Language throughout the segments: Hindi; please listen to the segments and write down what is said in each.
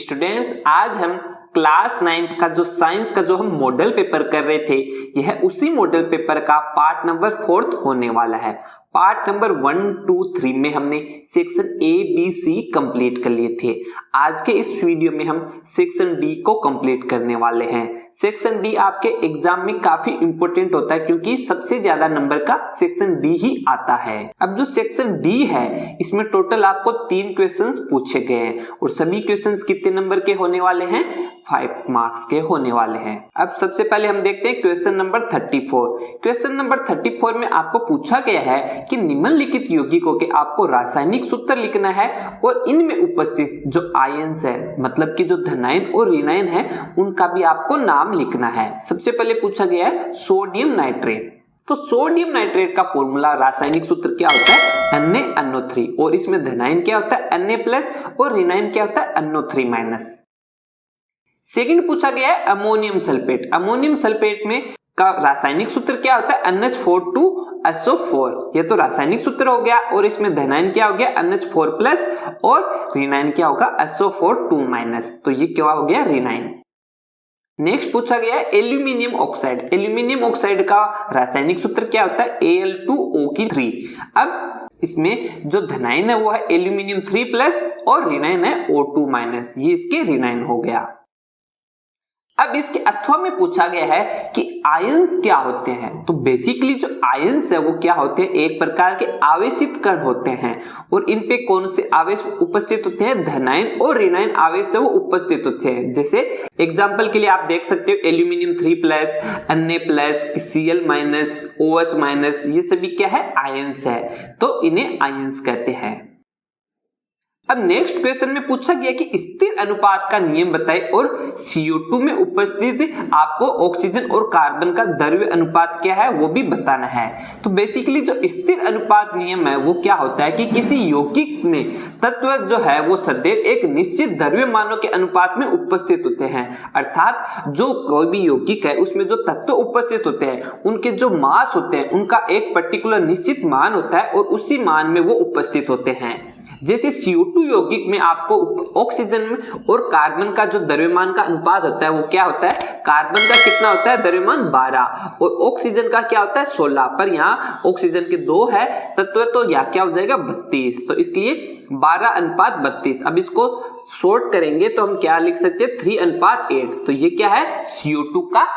स्टूडेंट्स, आज हम क्लास 9 का जो साइंस का जो हम मॉडल पेपर कर रहे थे, यह उसी मॉडल पेपर का पार्ट नंबर 4 होने वाला है। पार्ट नंबर 1, 2, 3 में हमने section A B C complete कर लिए थे। आज के इस वीडियो में हम सेक्शन डी को कंप्लीट करने वाले हैं। सेक्शन डी आपके एग्जाम में काफी इंपॉर्टेंट होता है क्योंकि सबसे ज्यादा नंबर का सेक्शन डी ही आता है। अब जो सेक्शन डी है, इसमें टोटल आपको 3 क्वेश्चंस पूछे गए हैं और सभी क्वेश्चंस कितने नंबर के होने वाले हैं? 5 मार्क्स के होने वाले हैं। अब सबसे पहले हम देखते हैं क्वेश्चन नंबर 34। क्वेश्चन नंबर 34 में आपको पूछा गया है कि निम्नलिखित यौगिकों के आपको रासायनिक सूत्र लिखना है और इनमें उपस्थित जो आयन्स है, मतलब कि जो धनायन और ऋणायन है, उनका भी आपको नाम लिखना है। सबसे पहले पूछा गया है सोडियम नाइट्रेट। तो सोडियम नाइट्रेट का फॉर्मूला, रासायनिक सूत्र क्या होता है? Na NO3 और इसमें धनायन क्या होता है? Na+ और ऋणायन क्या होता है? NO3-। सेकंड पूछा गया है अमोनियम सल्फेट। अमोनियम सल्फेट में का रासायनिक सूत्र क्या होता है? NH4 ये तो रासायनिक सूत्र हो गया और इसमें धनायन क्या हो गया? NH4+ और ऋणायन क्या होगा? SO4 तो ये क्या हो गया? ऋणायन। नेक्स्ट पूछा गया है एल्यूमिनियम ऑक्साइड। एल्यूमिनियम ऑक्साइड का रासायनिक सूत्र क्या होता है? Al2O3। अब इसमें जो धनायन है वो है एल्यूमिनियम 3+ और ऋणायन है O2-, ये इसके ऋणायन हो गया। अब इसके अथवा में पूछा गया है कि आयंस क्या होते हैं। तो बेसिकली जो आयंस है वो क्या होते हैं? एक प्रकार के आवेशित कण होते हैं और इन पे कौन से आवेश उपस्थित होते हैं? धनायन और ऋणायन आवेश है वो उपस्थित होते हैं। जैसे एग्जांपल के लिए आप देख सकते हो एल्यूमिनियम 3+, Na+, Cl-, OH-, ये सभी क्या है? आयंस है, तो इन्हें आयंस कहते हैं। अब नेक्स्ट क्वेश्चन में पूछा गया कि स्थिर अनुपात का नियम बताएं और CO2 में उपस्थित आपको ऑक्सीजन और कार्बन का द्रव्य अनुपात क्या है वो भी बताना है। तो बेसिकली जो स्थिर अनुपात नियम है वो क्या होता है कि किसी यौगिक में तत्व जो है वो सदैव एक निश्चित द्रव्यमानों के अनुपात में उपस्थित होते हैं। अर्थात जो कोई भी यौगिक है उसमें जो तत्व उपस्थित होते हैं उनके जो मास होते हैं उनका एक पर्टिकुलर निश्चित मान होता है और उसी मान में वो उपस्थित होते हैं। जैसे CO2 यौगिक में आपको ऑक्सीजन और कार्बन का जो द्रव्यमान का अनुपात होता है वो क्या होता है? कार्बन का कितना होता है? द्रव्यमान 12 और ऑक्सीजन का क्या होता है? 16। पर यहाँ ऑक्सीजन के 2 है तत्व, तो यहाँ क्या हो जाएगा? 32। तो इसलिए 12:32। अब इसको शॉर्ट करेंगे तो हम क्या लिख सकते हैं? 3:8। तो ये क्या है? CO2 का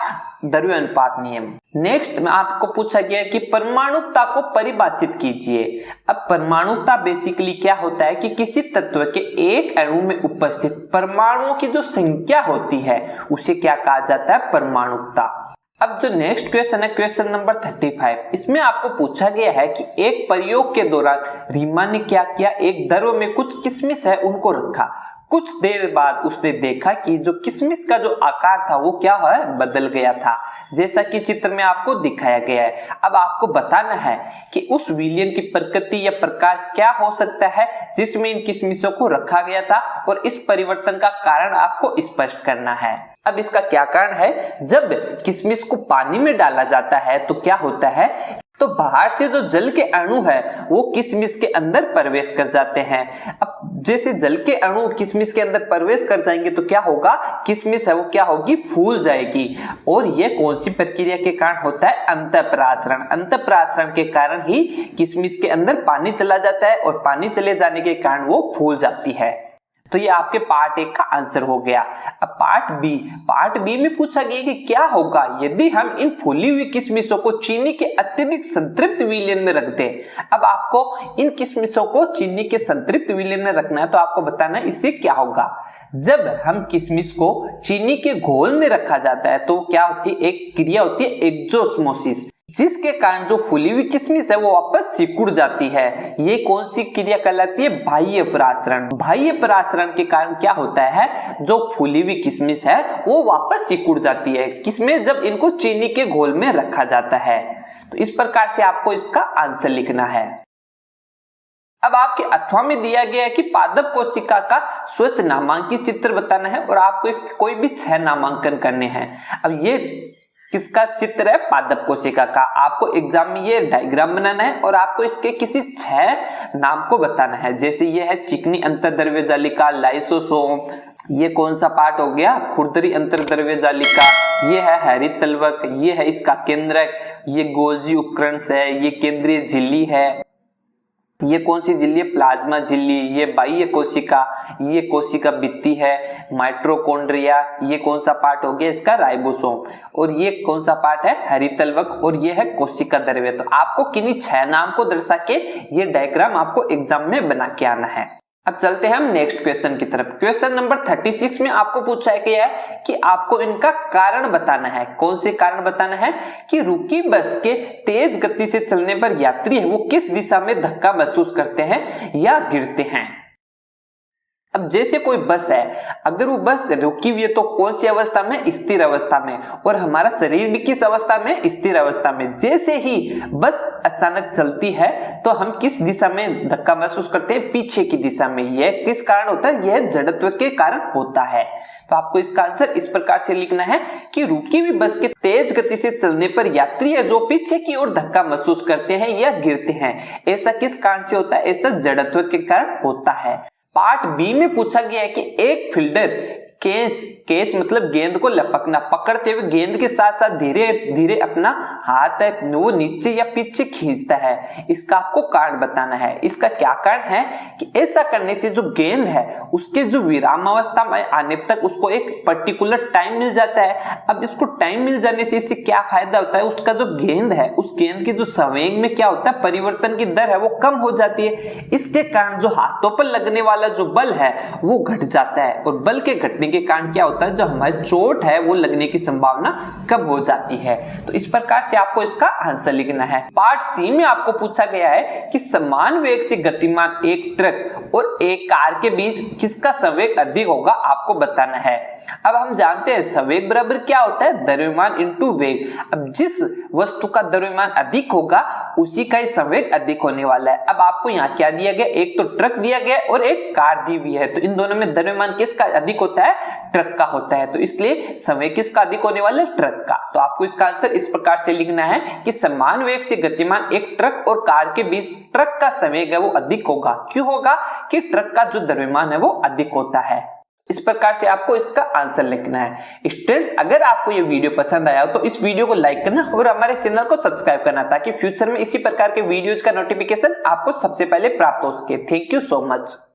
द्रव्य अनुपात नियम। नेक्स्ट में आपको पूछा गया कि परमाणुकता को परिभाषित कीजिए। अब परमाणुकता बेसिकली क्या होता है कि किसी तत्व के एक अणु में उपस्थित परमाणुओं की जो संख्या होती है उसे क्या कहा जाता है? परमाणुकता। अब जो नेक्स्ट क्वेश्चन है क्वेश्चन नंबर 35, इसमें आपको पूछा गया है कि एक प्रयोग के दौरान रीमा ने क्या किया? एक द्रव में कुछ किशमिश है उनको रखा। कुछ देर बाद उसने देखा कि जो किशमिश का जो आकार था वो क्या है? बदल गया था, जैसा कि चित्र में आपको दिखाया गया है। अब आपको बताना है कि उस विलयन की प्रकृति या प्रकार क्या हो सकता है जिसमें इन किशमिशों को रखा गया था और इस परिवर्तन का कारण आपको स्पष्ट करना है। अब इसका क्या कारण है? जब किशमिश को पानी में डाला जाता है तो क्या होता है? तो बाहर से जो जल के अणु है वो किशमिश के अंदर प्रवेश कर जाते हैं। अब जैसे जल के अणु किशमिश के अंदर प्रवेश कर जाएंगे तो क्या होगा? किशमिश है वो क्या होगी? फूल जाएगी। और ये कौन सी प्रक्रिया के कारण होता है? अंतःप्रासरण। अंतःप्रासरण के कारण ही किशमिश के अंदर पानी चला जाता है और पानी चले जाने के कारण वो फूल जाती है। तो ये आपके पार्ट 1 का आंसर हो गया। अब पार्ट बी में पूछा गया कि क्या होगा यदि हम इन फूली हुई किशमिशों को चीनी के अत्यधिक संतृप्त विलयन में रख दें। अब आपको इन किशमिशों को चीनी के संतृप्त विलयन में रखना है तो आपको बताना है इससे क्या होगा। जब हम किशमिश को चीनी के घोल में रखा जाता है तो क्या होती है? एक क्रिया होती है एक्जोस्मोसिस, जिसके कारण जो फूली हुई किशमिश है वो वापस सिकुड़ जाती है। ये कौन सी क्रिया कहलाती है? बाह्य परासरण। बाह्य परासरण के कारण क्या होता है? जो फूली हुई किशमिश है वो वापस सिकुड़ जाती है। किसमें? जब इनको चीनी के घोल में रखा जाता है। तो इस प्रकार से आपको इसका आंसर लिखना है। अब आपके अथवा में दिया गया है कि पादप कोशिका का स्वच्छ नामांकित चित्र बताना है और आपको इसके कोई भी 6 नामांकन करने हैं। अब ये किसका चित्र है? पादप कोशिका का। आपको एग्जाम में ये डायग्राम बनाना है और आपको इसके किसी 6 नाम को बताना है। जैसे ये है चिकनी अंतर्द्रव्य जालिका, लाइसोसोम, ये कौन सा पार्ट हो गया? खुरदरी अंतर्द्रव्य जालिका, ये है हरितलवक, ये है इसका केंद्रक, ये गोल्जी उपकरणस है, ये केंद्रीय झिल्ली है, ये कौन सी झिल्ली है? प्लाज्मा झिल्ली, ये बाह्य कोशिका, ये कोशिका भित्ति है, माइटोकॉन्ड्रिया, ये कौन सा पार्ट हो गया? इसका राइबोसोम, और ये कौन सा पार्ट है? हरितलवक, और ये है कोशिका द्रव्य। तो आपको किन्हीं 6 नाम को दर्शा के ये डायग्राम आपको एग्जाम में बना के आना है। अब चलते हैं हम नेक्स्ट क्वेश्चन की तरफ। क्वेश्चन नंबर 36 में आपको पूछा गया है कि आपको इनका कारण बताना है। कौन से कारण बताना है? कि रुकी बस के तेज गति से चलने पर यात्री है वो किस दिशा में धक्का महसूस करते हैं या गिरते हैं। अब जैसे कोई बस है, अगर वो बस रुकी हुई है तो कौन सी अवस्था में? स्थिर अवस्था में। और हमारा शरीर भी किस अवस्था में? स्थिर अवस्था में। जैसे ही बस अचानक चलती है तो हम किस दिशा में धक्का महसूस करते हैं? पीछे की दिशा में। यह किस कारण होता है? यह जड़त्व के कारण होता है। तो आपको इसका आंसर इस प्रकार से लिखना है कि रुकी हुई बस के तेज गति से चलने पर यात्री है जो पीछे की ओर धक्का महसूस करते हैं या गिरते हैं। ऐसा किस कारण से होता है? ऐसा जड़त्व के कारण होता है। पार्ट बी में पूछा गया है कि एक फील्डर कैच मतलब गेंद को लपकना, पकड़ते हुए गेंद के साथ साथ धीरे धीरे अपना हाथ है वो नीचे या पीछे खींचता है। इसका आपको कारण बताना है। इसका क्या कारण है? कि ऐसा करने से जो गेंद है उसके जो विराम अवस्था में आने तक उसको एक पर्टिकुलर टाइम मिल जाता है। अब इसको टाइम मिल जाने से इससे क्या फायदा होता है? उसका जो गेंद है उस गेंद के जो संवेग में क्या होता है? परिवर्तन की दर है वो कम हो जाती है। इसके कारण जो हाथों पर लगने वाला जो बल है वो घट जाता है, और बल के घटने के कारण क्या होता है? जो हमारी चोट है वो लगने की संभावना कम हो जाती है। तो इस प्रकार से आपको इसका आंसर लिखना है। पार्ट सी में आपको पूछा गया है कि समान वेग से गतिमान एक ट्रक और एक कार के बीच किसका संवेग अधिक होगा, आपको बताना है। अब हम जानते हैं संवेग बराबर क्या होता है? द्रव्यमान इंटू वेग। अब जिस वस्तु का द्रव्यमान अधिक होगा उसी का ही संवेग अधिक होने वाला है। अब आपको यहाँ क्या दिया गया? एक तो ट्रक दिया गया और एक कार दी हुई है, तो इन दोनों में द्रव्यमान किसका अधिक होता है? ट्रक का होता है। तो इसलिए संवेग किसका अधिक होने वाला है? ट्रक का। तो आपको इसका आंसर इस प्रकार से लिखना है कि समान वेग से गतिमान एक ट्रक और कार के बीच ट्रक का संवेग है वो अधिक होगा। क्यों होगा? कि ट्रक का जो द्रव्यमान है वो अधिक होता है। इस प्रकार से आपको इसका आंसर लिखना है। स्टूडेंट्स, अगर आपको ये वीडियो पसंद आया तो इस वीडियो को लाइक करना और हमारे चैनल को सब्सक्राइब करना ताकि फ्यूचर में इसी प्रकार के वीडियोज का नोटिफिकेशन आपको सबसे पहले प्राप्त हो सके। Thank you so much.